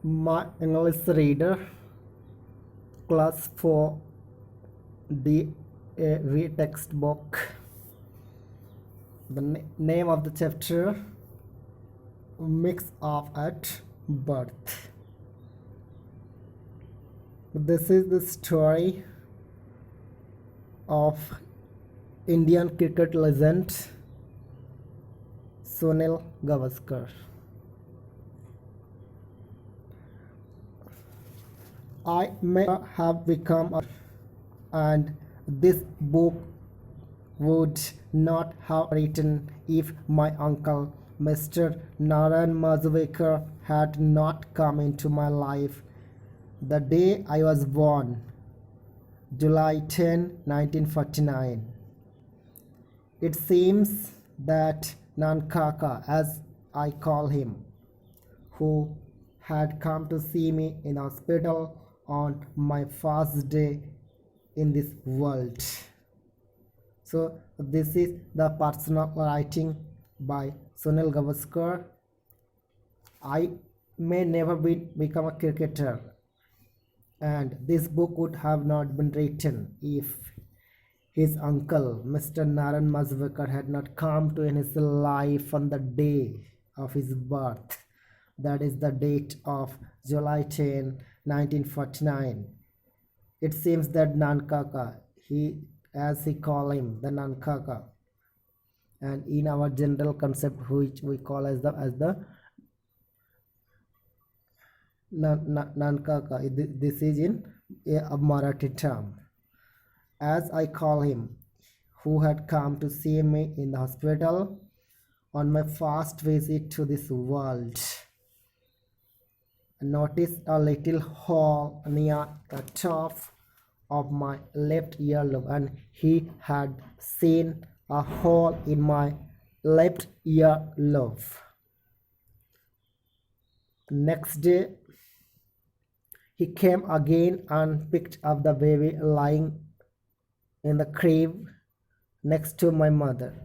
My English reader, class 4 DAV textbook. The name of the chapter, Mix Up at Birth. This is the story of Indian cricket legend Sunil Gavaskar. I may have become a, and this book would not have written if my uncle, Mr. Narayan Mazuvekar, had not come into my life the day I was born, July 10, 1949. It seems that Nankaka, as I call him, who had come to see me in hospital on my first day in this world. So this is the personal writing by Sunil Gavaskar. I may never become a cricketer, and this book would have not been written if his uncle, Mr. Narayan Mazuvekar, had not come to in his life on the day of his birth. That is the date of July 10, 1949. It seems that Nankaka, as he call him, the Nankaka, and in our general concept, which we call as the Nankaka, this is in a Marathi term. As I call him, who had come to see me in the hospital on my first visit to this world. Noticed a little hole near the top of my left earlobe, and he had seen a hole in my left earlobe. Next day, he came again and picked up the baby lying in the crib next to my mother.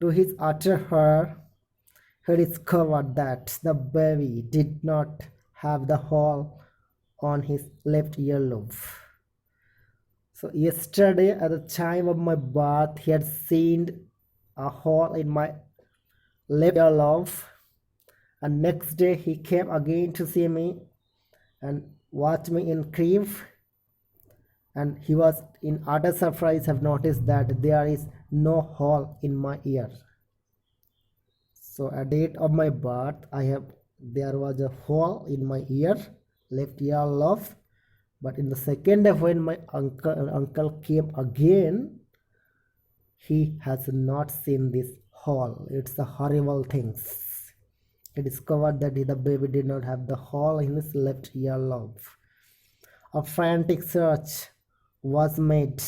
To his utter horror, he discovered that the baby did not have the hole on his left earlobe. So yesterday at the time of my birth, he had seen a hole in my left earlobe, and next day he came again to see me and watch me in crib, and he was in utter surprise have noticed that there is no hole in my ear. So at date of my birth, there was a hole in my ear, left ear lobe, but in the second day when my uncle came again, he has not seen this hole. It's a horrible things. He discovered that the baby did not have the hole in his left ear lobe. A frantic search was made.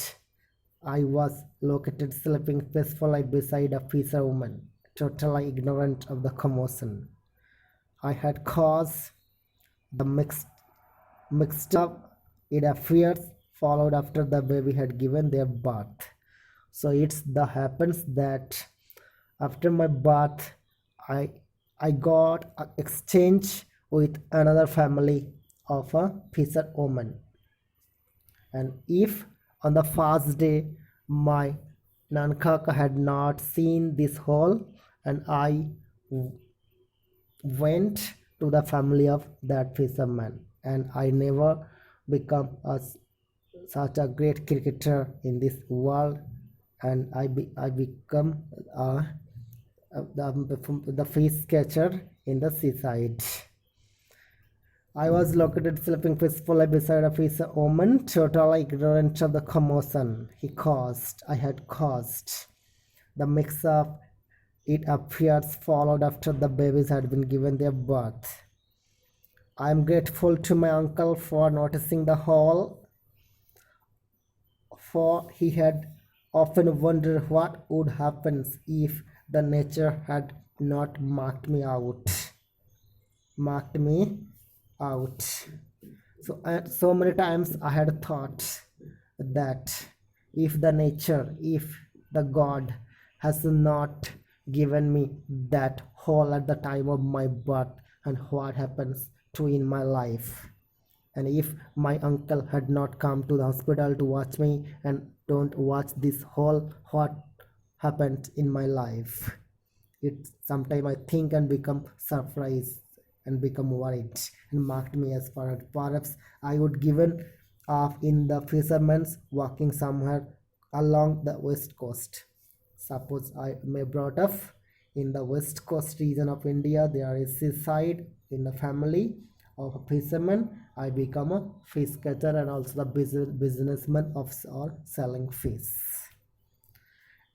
I was located sleeping peacefully beside a fisherwoman, totally ignorant of the commotion. I had caused the mixed up, it appears, followed after the baby had given their birth. So it's the happens that after my birth, I got an exchange with another family of a fisherwoman. And if on the first day my Nankaka had not seen this hole, and I went to the family of that fisherman, and I never become such a great cricketer in this world, and I become the fish catcher in the seaside. I was located sleeping peacefully beside a fisherwoman, totally ignorant of the commotion I had caused. The mix-up, it appears, followed after the babies had been given their birth. I am grateful to my uncle for noticing the hole, for he had often wondered what would happen if the nature had not marked me out. So many times I had thought that if the God has not given me that hole at the time of my birth, and what happens to in my life. And if my uncle had not come to the hospital to watch me and don't watch this whole what happened in my life, it sometimes I think and become surprised and become worried and marked me as far. Perhaps I would given up in the fisherman's walking somewhere along the west coast. Suppose I may brought up in the west coast region of India. There is seaside in the family of a fisherman. I become a fish catcher and also the businessman of or selling fish.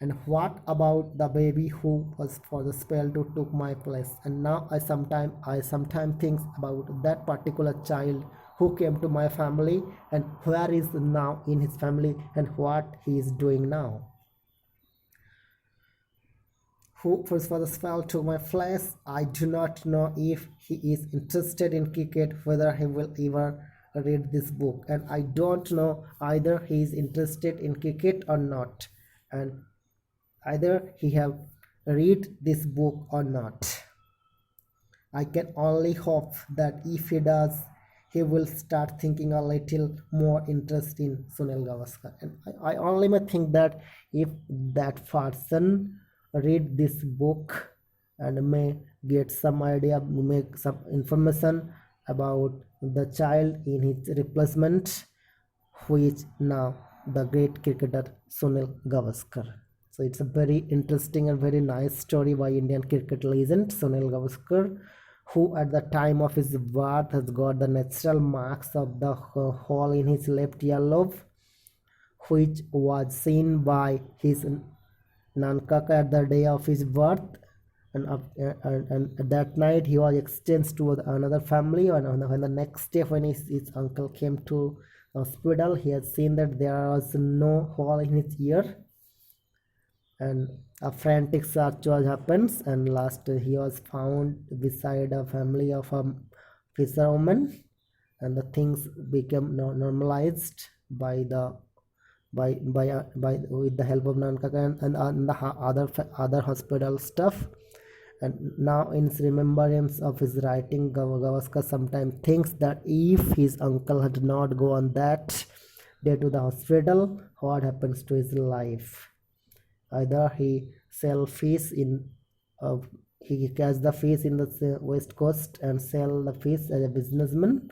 And what about the baby who was for the spell to took my place? And now I sometimes think about that particular child who came to my family and where is now in his family and what he is doing now. Who first for the spell to my flesh? I do not know if he is interested in cricket, whether he will ever read this book, and I don't know either he is interested in cricket or not, and either he have read this book or not. I can only hope that if he does, he will start thinking a little more interest in Sunil Gavaskar. And I only may think that if that person read this book and may get some idea, make some information about the child in his replacement, which now the great cricketer Sunil Gavaskar. So it's a very interesting and very nice story by Indian cricket legend Sunil Gavaskar, who at the time of his birth has got the natural marks of the hole in his left earlobe, which was seen by his Nankaka at the day of his birth. And that night he was exchanged to another family, and when the next day when his uncle came to hospital, he had seen that there was no hole in his ear, and a frantic search was happens, and last he was found beside a family of a fisherwoman, and the things became normalized by the by with the help of Nankaka and the other hospital stuff. And now in remembrance of his writing, Gavaskar sometimes thinks that if his uncle had not gone that day to the hospital, what happens to his life? Either he sell fish in he catch the fish in the west coast and sell the fish as a businessman,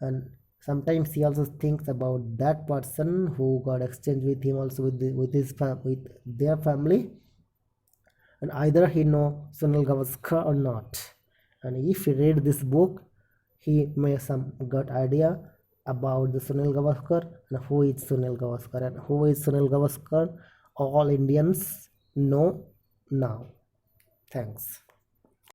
and sometimes he also thinks about that person who got exchanged with him also with their family, and either he know Sunil Gavaskar or not. And if he read this book, he may some got idea about the Sunil Gavaskar and who is Sunil Gavaskar, and who is Sunil Gavaskar all Indians know now. Thanks.